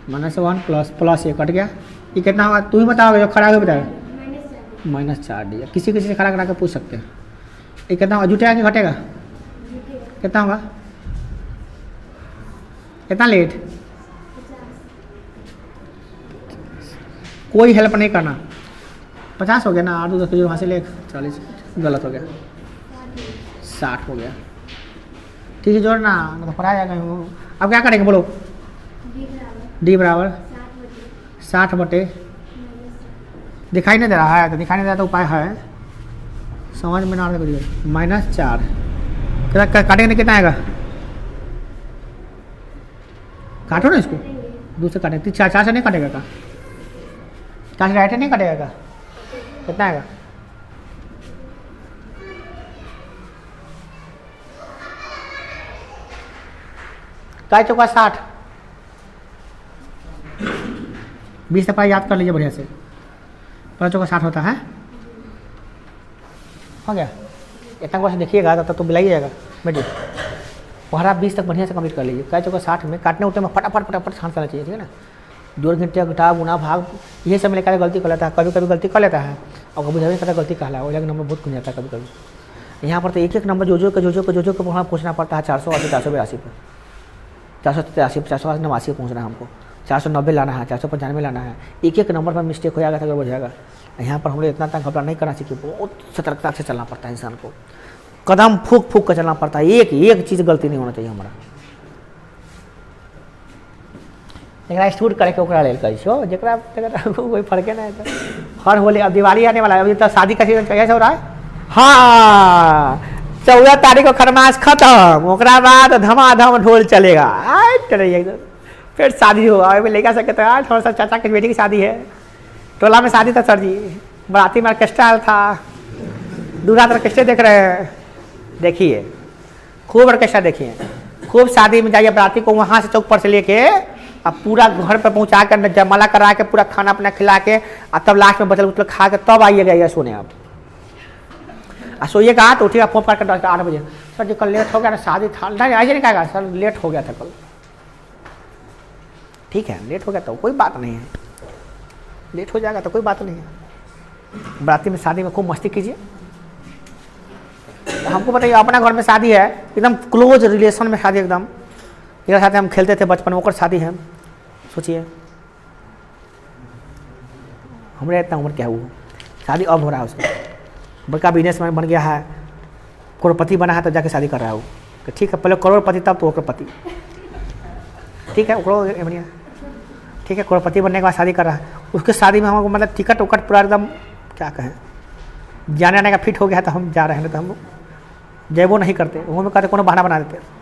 -1 प्लस ये कट गया। ये कितना होगा तू ही बताओगे, जो खड़ा हुआ बताएगा। -4D। किसी किसी से खड़ा करा के पूछ सकते हैं। ये कितना होगा, जुटेगा कि घटेगा? कितना होगा? कितना लेट? कोई हेल्प नहीं करना। 50 हो गया ना, 8 2 10 वहाँ से ले 40 गलत हो गया, 60 हो गया। ठीक है जोड़ना तो पढ़ा जाएगा। अब क्या करेंगे बोलो? डी बराबर 60/, दिखाई नहीं दे रहा है तो दिखाई नहीं दे रहा तो उपाय है, समझ में ना आ रहा -4 काटेंगे कितना आएगा? काटो ना इसको, दूसरे काटेंगे 4 से नहीं काटेगा का? 4 से राइट नहीं काटेगा का? कितना आएगा? काय चौका 60, 20 तक याद कर लीजिए बढ़िया से। 5 चौका 60 होता है। हो गया इतना क्वेश्चन देखिएगा तब तो मिलाइएगा बेटी। पहरा 20 तक बढ़िया से कंप्लीट कर लीजिए। काय चौका 60 में काटने उठने में फटाफट छांट करना चाहिए, ठीक है ना। जोड़ घंटे घटा गुना भाग ये सब मिलकर गलती कर लेता है, कभी कभी गलती कर लेता है और कभी कभी पता गलती कहला है, वही नंबर बहुत खुल जाता है कभी कभी। यहाँ पर तो एक नंबर जो को वहाँ पूछना पड़ता है। 480 482 पर, 483 489 पहुँचना है हमको, 490 लाना है, 495 लाना है। एक नंबर पर मिस्टेक हो जाएगा तो हो जाएगा। यहाँ पर हम लोग इतना तक घबरा नहीं करना चाहिए, बहुत सतर्कता से चलना पड़ता है इंसान को, कदम फूक फूक कर चलना पड़ता है। एक चीज़ गलती नहीं होना चाहिए हमारा। जरा स्टूड करे ओकरा लेल कही छो, जरा कोई फर्के नहीं है। हर होली अब दिवाली आने वाला है, अभी तो शादी का सीजन कैसे हो रहा है। हाँ 14 तारीख को खरमास खत्म, ओकरा बाद धमाधम ढोल चलेगा। चलिए फिर शादी होगा, अभी लेकर सके तो थोड़ा सा चाचा की बेटी की शादी है, टोला में शादी था सर जी, बराती में ऑर्केस्ट्रा आया था, दूल्हा ऑर्केस्ट्रा देख रहे हैं। देखिए खूब ऑर्केस्ट्रा देखिए, खूब शादी में जाइए, बराती को वहाँ से चौक पर से लेके अब पूरा घर पर पहुँचा कर जयमाला करा के पूरा खाना अपना खिला के और तब लास्ट में बचल उचल खा के तब आइएगा सोने। आप सोइएगा तो उठिएगा, फोन करके 8 बजे, सर जी कल लेट हो गया ना, शादी था। ऐसे नहीं कहेगा सर लेट हो गया था कल, ठीक है लेट हो गया तो कोई बात नहीं है, लेट हो जाएगा तो कोई बात नहीं है। बराती में शादी में खूब मस्ती कीजिए। हमको बताइए अपना घर में शादी है, एकदम क्लोज रिलेशन में शादी, एकदम मेरे साथ हम खेलते थे बचपन में, ओकर शादी है। सोचिए हमारे इतना उम्र क्या हुआ, शादी अब हो रहा है उसका, बड़का बिजनेसमैन बन गया है, करोड़पति बना है तो जाके शादी कर रहा है वो। तो ठीक है पहले करोड़पति तब तो करोड़पति, ठीक है बढ़िया, ठीक है करोड़पति बनने के बाद शादी कर रहा है। उसके शादी में हमको मतलब टिकट उकट पूरा एकदम क्या कहें, जाने आने का फिट हो गया है तो हम जा रहे हैं, तो हम जेबो नहीं करते, वो में कहते कोनो बहाना बना देते।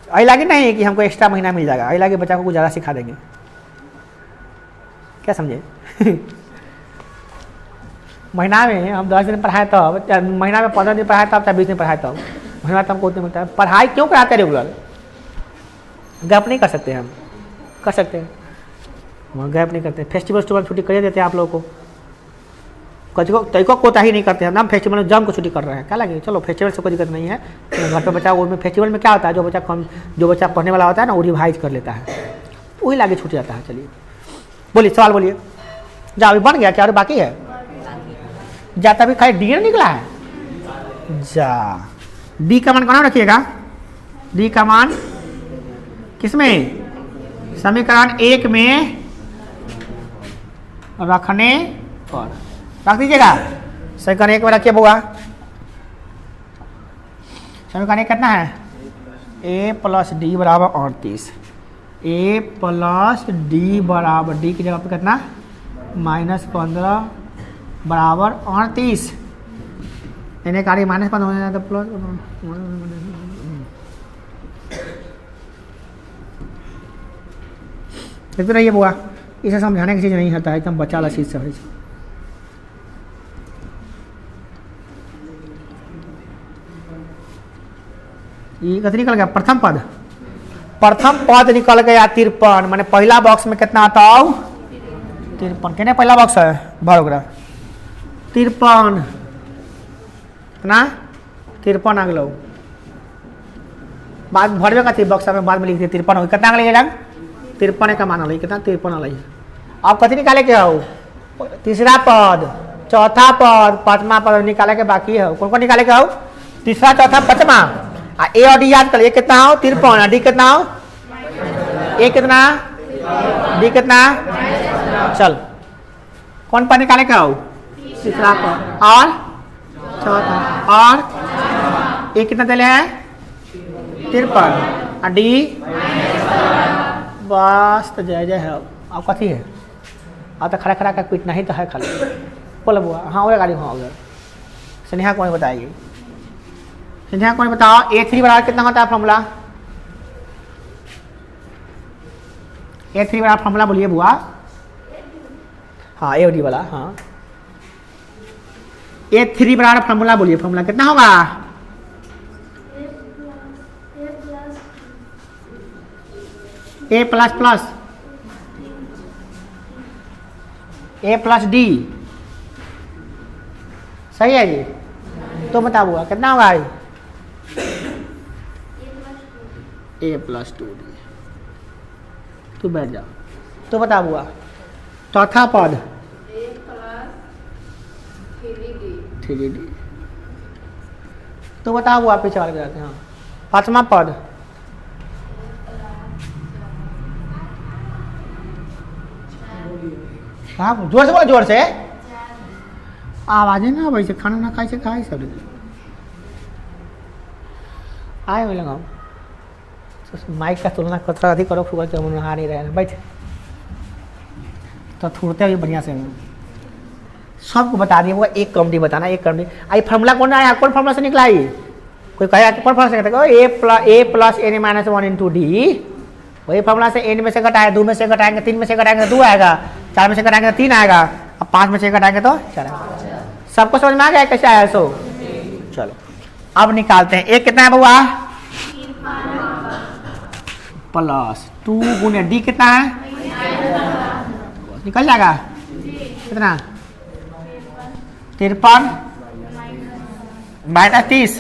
आई लागे नहीं कि हमको एक्स्ट्रा महीना मिल जाएगा, आई लागे बच्चा को कुछ ज़्यादा सिखा देंगे, क्या समझे। महीना में हम 10 दिन पढ़ाए तब, महीना में 15 दिन पढ़ाए तब, चाहे 20 दिन पढ़ाए तब, महीना तब हमको उतने मिलता है। पढ़ाई क्यों कराते रेगुलर, गैप नहीं कर सकते हम, कर सकते हैं वहाँ गैप नहीं करते। फेस्टिवल छुट्टी कर देते हैं आप लोगों को, तरीको कोताही नहीं करते हैं। हम फेस्टिवल में जम को छुट्टी कर रहे हैं, क्या लगे चलो फेस्टिवल से कोई दिक्कत नहीं है। घर पर बच्चा वो में फेस्टिवल में क्या होता है, जो बच्चा पढ़ने वाला होता है ना वो रिवाइज कर लेता है, वही लागे छूट जाता है। चलिए बोलिए सवाल बोलिए। जा अभी बन गया क्या और बाकी है? जाता भी खाली डी निकला है। जा डी का मान कौन रखिएगा, डी का मान किसमें, समीकरण 1 में रखने पर रख दीजिएगा। समीकरण 1 में रखिए बुआ, समीकरण 1 कितना है, a प्लस डी बराबर 38, a प्लस डी बराबर डी की जगह पे कितना -15 बराबर 38, इन्हें कार्य -15 हो जाता प्लस देखते रहिए बुआ, इसे समझाने की चीज़ नहीं होता है, एकदम बच्चा वाला चीज़ से। ये कितनी निकल गया प्रथम पद, प्रथम पद निकल गया 53, माने पहला बॉक्स में कितना आता हो 53, कहने पहला बॉक्स है भरोग्रा 53 कितना 53 आ गलो, बाद भरवे का बॉक्स में बाद में लिख दिए 53 हो कितना अगले 53 का मान अलग कितना 53 अलग। अब कथी निकाले के हो तीसरा पद चौथा पद पांचवा पद निकाले के बाकी है, कौन कौन निकाले के हो तीसरा चौथा पांचवा, ए और डी याद कर ये कितना हो 53, डी कितना हो ए कितना डी कितना, चल कौन पद निकाले के हो तीसरा पद और चौथा और ए कितना दिले है 53 और डी बस तो जय जय है। अब कथी है अब तो खड़ा खड़ा का पीटना ही तो है खाली, बोलो बुआ हाँ उधर गाड़ी हाँ उधर स्नेहा कौन बताएगी, स्नेहा कौन बताओ A3 बराबर कितना होता है फॉर्मूला, A3 बराबर फॉर्मूला बोलिए बुआ, हाँ ए डी वाला हाँ A3 बराबर फॉर्मूला बोलिए, फॉर्मूला कितना होगा ए प्लस प्लस ए प्लस डी, सही है जी, तो बता बुआ कितना होगा ए प्लस 2 डी, तू बैठ जाओ, तो बता बुआ चौथा पद 3D, तो बता बुआ पीछे वाले जाते हैं, पांचवा पद हाँ जोर से बोलो जोर से, आवाज है ना वैसे खाना ना खाई से खाई सब आए हुए लगाओ, माइक का तुलना खतरा अधिक करो फुगर के मुँह आ नहीं रहे बैठ, तो थोड़ते हुए बढ़िया से सबको बता दिए वो एक कॉमेडी बताना एक कॉमेडी, आई फार्मूला कौन आया कौन फार्मूला से निकला आई, कोई कहेगा कौन फार्मूला से कहता है a plus n minus 1 into d, वही फार्मूला से एन में से घटाए 2 में से घटाएंगे 3 में से घटाएंगे 2 आएगा, 4 में से घटाएंगे 3 आएगा, अब 5 में से घटाएंगे तो 4 आएगा, सबको समझ में आ गया कैसे आया सो, चलो अब निकालते हैं एक कितना है बुआ प्लस 2 गुने डी कितना है निकल जाएगा कितना 53 माइनस 30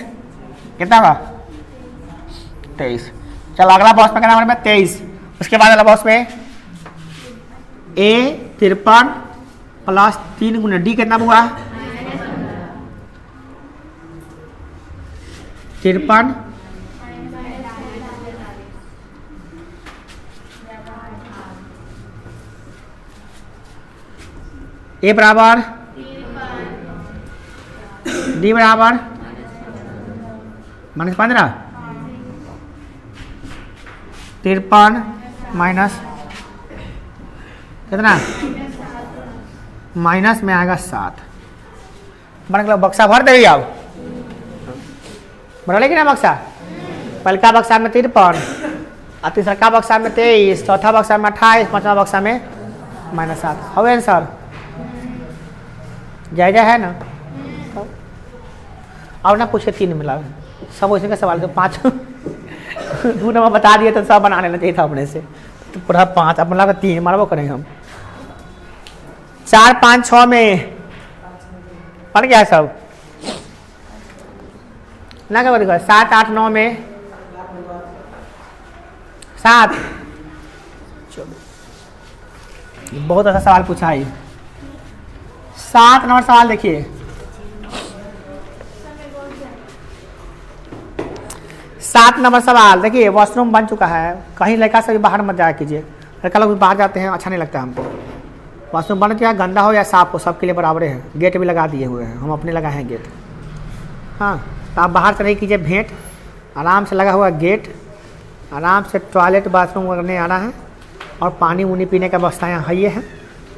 कितना होगा 23, चलो अगला बॉक्स में कितना में 23, उसके बाद अगला बॉक्स में ए 53 प्लस 3 गुना डी कितना हुआ 53 ए बराबर डी बराबर -15 53 माइनस कितना माइनस में आएगा 7, बन गया बक्सा भर देगी अब भर लेगी ना बक्सा, पहलका बक्सा में 53 और तीसरा बक्सा में 23, चौथा बक्सा में 28, पांचवा बक्सा में -7 हो आंसर जायजा है ना। और ना पूछे 3 मिला सब वैसे का सवाल तो 5 2 नंबर बता दिए तो सब बना लेना चाहिए था अपने से, तो पूरा 5 अपना लगा 3 मारबो करेंगे हम 4 5 6 में बन गया सब ना क्या बोलेगा 7 8 9 में 7 बहुत अच्छा सवाल पूछा है 7 नंबर सवाल देखिए 7 नंबर सवाल देखिए वॉशरूम बन चुका है, कहीं लड़का से भी बाहर मत जाया कीजिए, लड़का लोग भी बाहर जाते हैं अच्छा नहीं लगता हमको, वॉशरूम बन गया गंदा हो या साफ हो सबके लिए बराबर है, गेट भी लगा दिए हुए हैं हम अपने लगाए हैं गेट, हाँ तो आप बाहर से नहीं कीजिए भेंट, आराम से लगा हुआ गेट, आराम से टॉयलेट बाथरूम करने आना है और पानी उनी पीने का व्यवस्था यहाँ है है,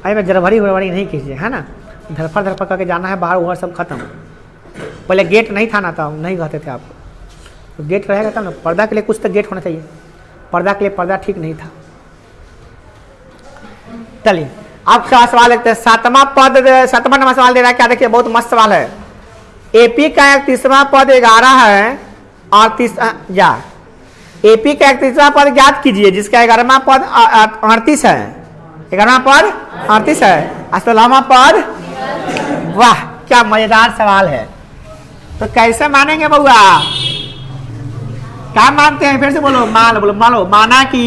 अरे में जरभरी वरभरी नहीं कीजिए है ना, धरफड़ करके जाना है बाहर उहर सब खत्म, पहले गेट नहीं था ना था नहीं कहते थे आपको, तो गेट रहेगा तब ना, पर्दा के लिए कुछ तो गेट होना चाहिए, पर्दा के लिए पर्दा ठीक नहीं था। चलिए अब क्या सवाल देखते हैं 7वां नंबर सवाल दे रहा है क्या, देखिए बहुत मस्त सवाल है, एपी का एक तीसरा पद 11 है 38 या एपी का 31वां पद ज्ञात कीजिए जिसका 11वां पद 38 है, 11वां पद 38 है, 16वां पद। वाह क्या मजेदार सवाल है। तो कैसे मानेंगे बउआ? क्या मानते हैं? फिर से बोलो, बोलो माना कि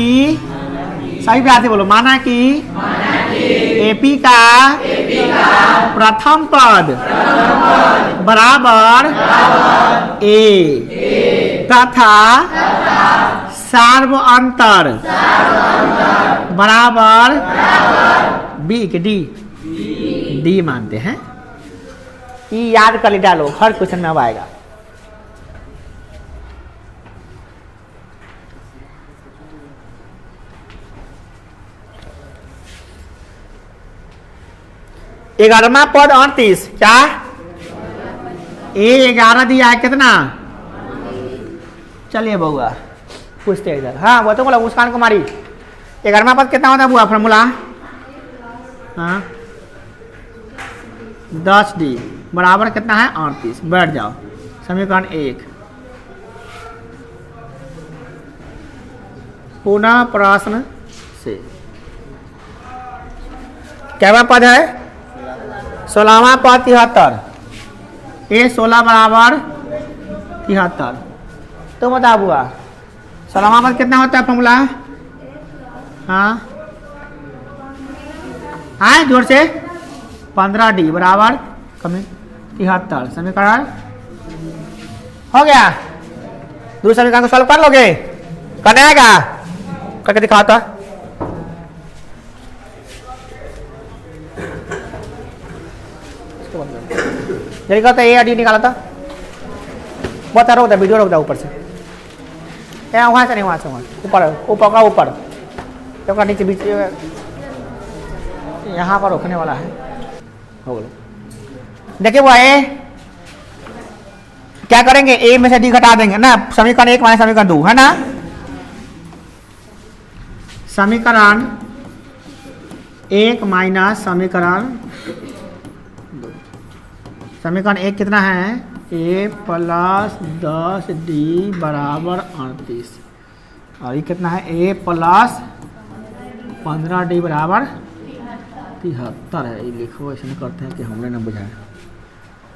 सही बात है, बोलो माना कि एपी का प्रथम पद बराबर ए तथा सार्व अंतर बराबर बी के डी मानते हैं। ये याद कर ले, डालो, हर क्वेश्चन में अब आएगा। ग्यारहवां पद 38 क्या ए 11 दिया है कितना? चलिए बउआ पूछते हैं इधर। हाँ वो तो बोला मुस्कान कुमारी 11वां पद कितना होता है बुआ फॉर्मूला? हाँ 10D बराबर कितना है? 38। बैठ जाओ, समीकरण 1। पुनः प्रश्न से क्या पद है? 16वां पद 73, ए 16 बराबर 73। तो बता बुआ 16वां पद कितना होता है फॉर्मूला? हाँ हाँ जोर से 15D बराबर कमी 73। समीकरण हो गया। दूसरे समीकरण को सॉल्व कर लोगे? करने आएगा? करके दिखाओ तो। जल्दी करता ए डी निकाला था। बहुत रोक दे, वीडियो रोक दे ऊपर से। वहाँ से नहीं, वहाँ से ऊपर ऊपर का ऊपर तो नीचे बीच यहाँ पर रोकने वाला है। हो गया। देखिए वो ए क्या करेंगे? ए में से डी घटा देंगे ना। समीकरण 1 माइनस समीकरण 2 है ना। समीकरण 1 माइनस समीकरण 2। समीकरण 1 कितना है? ए प्लस 10D बराबर 38 और ये कितना है? ए प्लस 15D बराबर 73 है। ये लिखो, ऐसे करते हैं कि हमने ना बुझाया।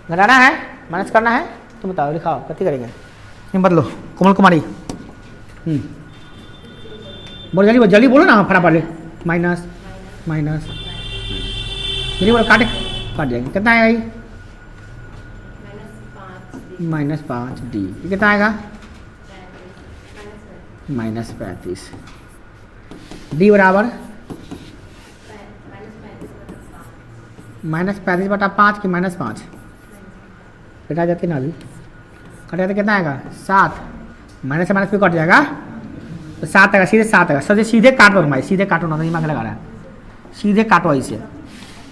घटाना है, माइनस करना है? तुम बताओ, लिखाओ कति करेंगे? नहीं बदलो कोमल कुमारी। बोलो जल्दी, जल्दी बोलो ना फटाफट। माइनस माइनस जल्दी बोलो, काट जाएंगे। कितना आएगा ये? -5D। ये कितना आएगा? -35। डी बराबर -35/5 की -5 कटा जाती ना, अभी कट जाते कितना आएगा? 7। माइनस से माइनस भी कट जाएगा तो 7 आएगा, सीधे 7 आएगा। सर सीधे काटो तुम्हारी, सीधे काटो ना, दिमाग लगा रहा है, सीधे काटो इसे।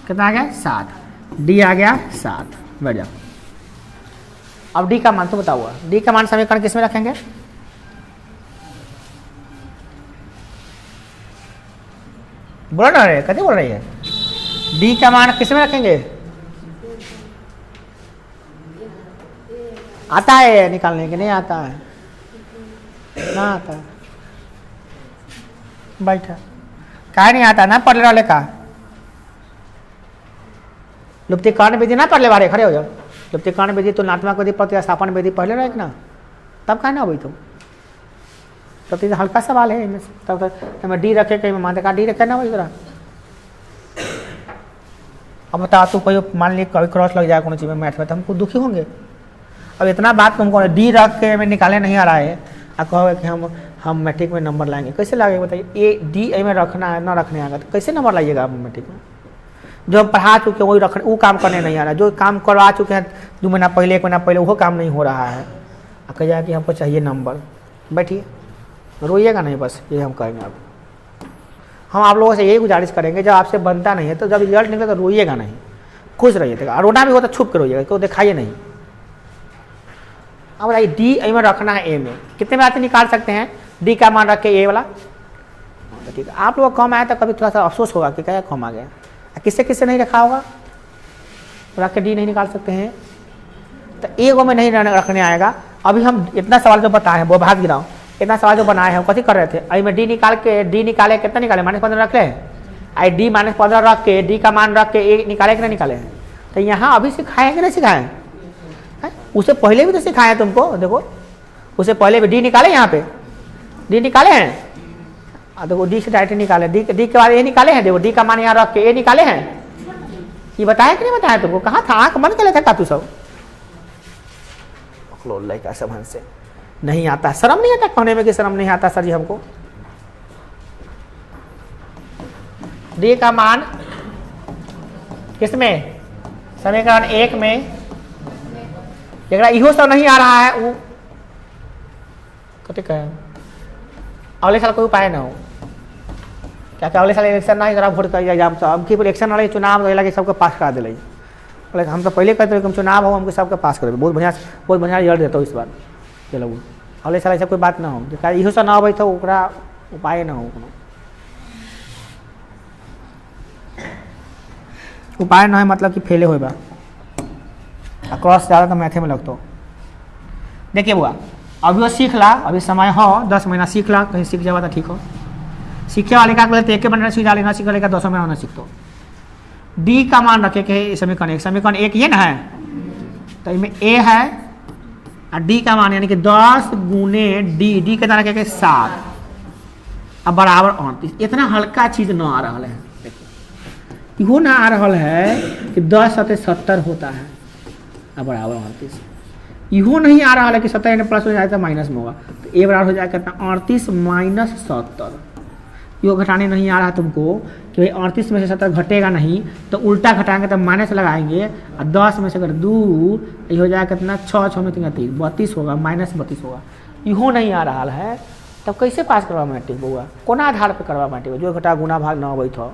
कितना आ गया? 7। डी आ गया 7। बैठ जाओ। अब डी का मान तो बताओ, डी का मान समीकरण किस में रखेंगे? बोलो ना रे, कैसे बोल रही है? डी का मान किस में रखेंगे? आता है निकालने के? नहीं आता है ना, आता है। बैठा क्या नहीं आता ना? पढ़ ले का लुप्तिकरण विधि ना पढ़ ले, बारे खड़े हो जाओ। लुप्तिकरण विधि तो नात्मक विधि प्रतिस्थापन विधि पढ़ले रहे ना, तब कहा ना अभी तो तब तो हल्का सवाल है इनमें। तब तो डी रखे कहीं मान का डी रखे ना वही तरह। अब बता तू कोई मान ली कभी क्रॉस लग जाए कौन चीज़ में मैथ में, तो हमको दुखी होंगे। अब इतना बात तुमको डी रख के हमें निकाले नहीं आ रहा है, आप कहोगे कि हम मैट्रिक में नंबर लाएंगे। कैसे लाएंगे बताइए? ए डी ए में रखना है, ना रखने आएगा तो कैसे नंबर लाइएगा आप मैट्रिक में? जो हम पढ़ा चुके हैं वही रख, वो काम करने नहीं आ रहा है। जो काम करवा चुके हैं 2 महीना पहले 1 महीना पहले, वो काम नहीं हो रहा है। आप कह जाए कि हमको चाहिए नंबर। बैठिए, रोइएगा नहीं, बस ये हम करेंगे। अब हम आप लोगों से यही गुजारिश करेंगे, जब आपसे बनता नहीं है तो जब रिजल्ट निकले तो रोइएगा नहीं, खुश रहिएगा। रोना भी हो तो छुप के रोइएगा, क्यों दिखाइए नहीं। अब बताइए डी ए में रखना है, ए में कितने में आते निकाल सकते हैं? डी का मान रख के ए वाला। ठीक है, आप लोग कम आया तो कभी थोड़ा सा अफसोस होगा कि क्या कम आ गया। किससे किससे नहीं रखा होगा? रख के डी नहीं निकाल सकते हैं तो ए को में नहीं रखने आएगा अभी हम इतना सवाल जो बताए हैं वो भाग गिराओ, इतना सवाल जो बनाए हैं हम कथी कर रहे थे, अभी में डी निकाल के डी निकाले कितना निकाले -15 रख ले, आई डी -15 रख के डी का मान रख के ए निकाले कि नहीं निकाले हैं। तो यहाँ अभी सिखाए कि नहीं सिखाए हैं? उससे पहले भी तो सिखाए हैं तुमको, देखो उससे पहले भी डी निकाले, यहाँ पे डी निकाले हैं, देखो डी से डायरेक्ट निकाले, डी के बाद ए निकाले हैं, देखो डी का मान यहाँ रख के ए निकाले हैं। ये बताया कि नहीं बताया तुमको? कहाँ था? आँख बंद कर लेता था तू सब, लड़का सब हमसे नहीं आता, शर्म नहीं आता कहने में कि शर्म नहीं आता सर जी हमको। डी का मान किसमें? समीकरण 1 में, जरा इहो सब नहीं आ रहा है वो कते कहे अगले साल कोई उपाय ना हो क्या? अगले साल इलेक्शन ना जरा वोट कर एग्जाम सब अब की इलेक्शन वाले चुनाव लगे सबके पास करा दिले। हम तो पहले कहते हम चुनाव हो हमको सबके पास कर बहुत बढ़िया रिजल्ट देता इस बार। चलो अगले साल ऐसा कोई बात ना हो, इहो सब ना अबै तो ओकरा उपाय ना हो, उपाय ना है मतलब कि फेले होगा क्रॉस ज़्यादा तो मैथे में लगता। देखिए बुआ अभी वो सीख ला, अभी समय हो 10 महीना सीख ला, कहीं सीख जावा तो ठीक हो। सीखे वाले का बोलते 1 महीना सीख ना सीख लेगा 10 महीना सीख। तो डी का मान रखे के समीकरण 1 ये ना है, तो इसमें ए है और डी का मान यानी कि 10 गुने डी, डी के तरह रखे 7 अब बराबर 38। इतना हल्का चीज ना आ रहा है, इहो ना आ रहा है कि 10 × 70 होता है अब बराबर 38। इहो नहीं आ रहा है कि 70 प्लस हो जाए तो माइनस में होगा, तो ए बराबर हो जाएगा कितना 38 - 70। यो घटाने नहीं आ रहा तुमको कि भाई 38 में से 70 घटेगा नहीं, तो उल्टा घटाएंगे तो माइनस लगाएंगे और 10 में से अगर 2 ये हो जाएगा कितना 6 6 में 3 32 होगा, -32 होगा। इहो नहीं आ रहा है तब कैसे पास करवा मैट्रिक बउआ? कोना आधार पर करवा मैट्रिक? जो घटा गुना भाग न अबैत हो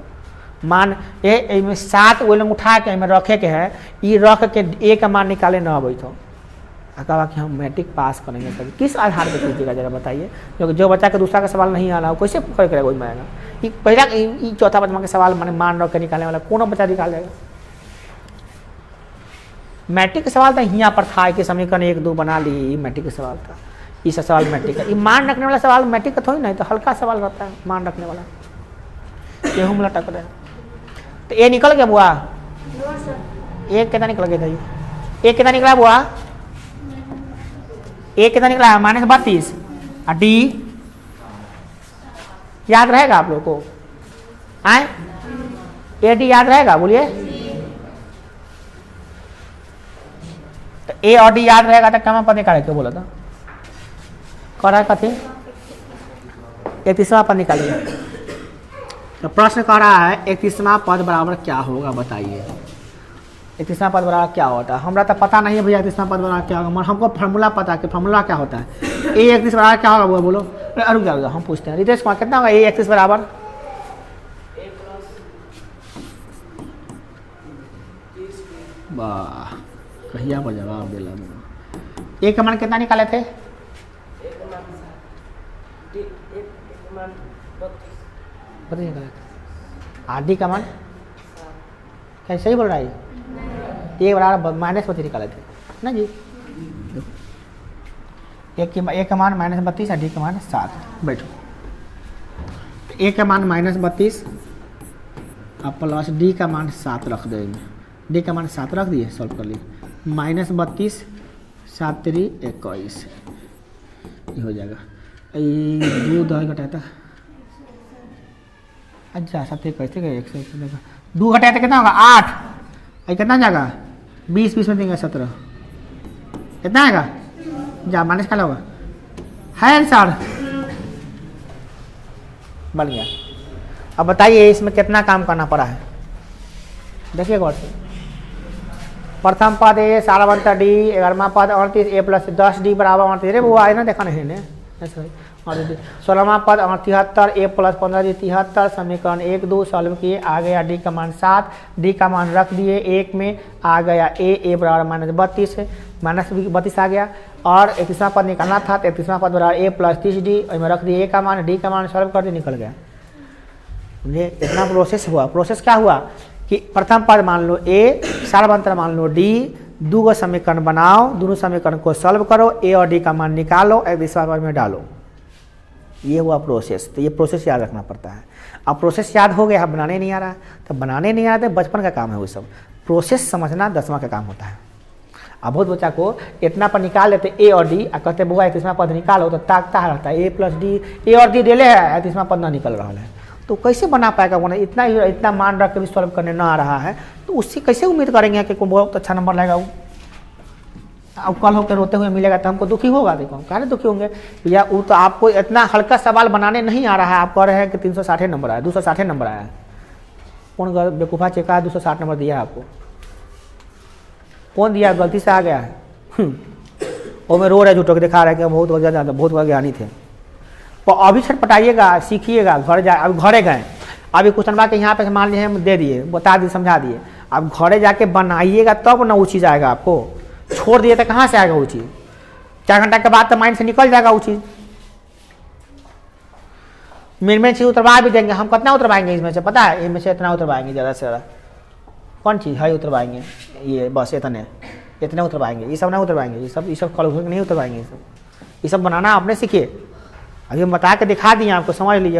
मान ए में 7 वो लोग उठा के रखे के है, ये रख के ए का मान निकाले न अबैत हो, कहा कि हम मैट्रिक पास करेंगे सर। किस आधार पर कीजिएगा जरा बताइए? क्योंकि जो बच्चा का दूसरा का सवाल नहीं आ रहा हो कैसे करेगा उसमें आएगा? ये पहला चौथा बच्चा के सवाल मैंने मान रख के निकालने वाला कौन बच्चा निकाल देगा? मैट्रिक का सवाल था यहाँ पर था कि समीकरण 1 2 बना ली, मैट्रिक का सवाल था। इस सवाल मैट्रिक का, ये मान रखने वाला सवाल मैट्रिक का थोड़ी नहीं, तो हल्का सवाल रहता है मान रखने वाला, गेहूँ में लटक रहा है। तो ये निकल गया बुआ? एक कितना निकल गया? एक कितना निकला बुआ? एक कितना निकला? -32 और डी याद रहेगा आप लोग को? आए ए डी याद रहेगा? बोलिए। तो ए और डी याद रहेगा तो कमा पद निकाले क्यों बोला था? करा कथी 31वां पद निकालिए। तो प्रश्न कह रहा है 31वां पद बराबर क्या होगा बताइए? 31वां पद बराबर क्या होता है? हमरा तो पता नहीं है भैया 31वां पद बराबर क्या होगा, हमको फार्मूला पता है कि फार्मूला क्या होता है। ए 31 बराबर क्या होगा वो बोलो? रुक जाओ हम पूछते हैं। रितेश कुमार कितना होगा ए 31 बराबर? वाह कहिया पर जवाब दिला। ए का मान कितना निकाले थे? आदि का मान क्या सही बोल रहा है? एक बराबर -32 निकाले थे ना जी। एक का मान -32 और डी का मान 7। बैठो। ए का मान -32 और प्लस डी का मान 7 रख देंगे। डी का मान 7 रख दिए, सॉल्व कर लिए। -32 7 3 21 ये हो जाएगा। 2 2 घटाता अच्छा 7 21 2 घटाया तो कितना होगा 8। ये कितना जाएगा 20 20 में देंगे 17 कितना आएगा? जा माइनस क्या होगा? है आंसर बन गया। अब बताइए इसमें कितना काम करना पड़ा है? देखिए गौर से। प्रथम पद ए सारा डी, 11वां पद 38 ए प्लस 10 डी बराबर 38। अरे वो आए ना देखा नहीं ने 16वां पद 73 ए प्लस 15 डी 73। समीकरण 1 2 सॉल्व किए, आ गया डी का मान 7, डी का मान रख दिए 1 में, आ गया ए बराबर -32 -32 आ गया। और 31वां पद निकालना था तो 31वां पद बराबर ए प्लस 30 डी में रख दिए ए का मान, डी का मान सॉल्व कर दिए निकल गया। मुझे इतना प्रोसेस हुआ। प्रोसेस क्या हुआ कि प्रथम पद मान लो ए, सारा मान लो डी, दो गो समीकरण बनाओ, दोनों समीकरण को सॉल्व करो, ए और डी का मान निकालो, एक दूसरा बार में डालो। ये हुआ प्रोसेस। तो ये प्रोसेस याद रखना पड़ता है। अब प्रोसेस याद हो गया, बनाने नहीं आ रहा, तो बनाने नहीं आ रहा तो बचपन का काम है वो सब। प्रोसेस समझना 10वां का काम होता है। अब बहुत बच्चा को इतना पर निकाल लेते ए और डी, कहते बुआ 31वां पद निकालो, तो ताकता रहता है ए प्लस डी, ए और डी डेले है, 31वां पद ना निकल रहा है, तो कैसे बना पाएगा वो? इतना मान रख के भी सॉल्व करने ना आ रहा है, तो उससे कैसे उम्मीद करेंगे कि बहुत अच्छा नंबर लाएगा वो? अब कल होकर रोते हुए मिलेगा तो हमको दुखी होगा। देखो काहे दुखी होंगे भैया, वो तो आपको इतना हल्का सवाल बनाने नहीं आ रहा है, आप कह रहे हैं कि 360 नंबर आया, 260 नंबर आया। कौन बेवकूफ़ा चेका है 260 नंबर दिया है आपको? कौन दिया? गलती से आ गया है। वो में रो रहे झूठो के दिखा रहे कि बहुत ज़्यादा बहुत ज्ञानी थे। तो अभी छटपटाइएगा, सीखिएगा, घर जाए। अब घरे गए, अभी क्वेश्चन बा के यहाँ पे मान लिए हम दे दिए, बता दिए, समझा दिए, अब घरे जाके बनाइएगा तब ना वो चीज़ आएगा आपको। छोड़ दिए तो कहाँ से आएगा वो चीज़? 4 घंटा के बाद तो माइंड से निकल जाएगा वो चीज़। मेन चीज़ उतरवा भी देंगे हम, कितना उतरवाएंगे इसमें से पता है? इनमें से इतना उतरवाएंगे ज़्यादा से ज़्यादा। कौन चीज़ है उतरवाएंगे? ये बस इतने उतरवाएंगे, ये सब नहीं उतरवाएंगे, ये सब कल नहीं उतरवाएंगे। ये सब बनाना आपने सीखिए। अभी हम बता के दिखा दिए आपको, समझ लीजिए।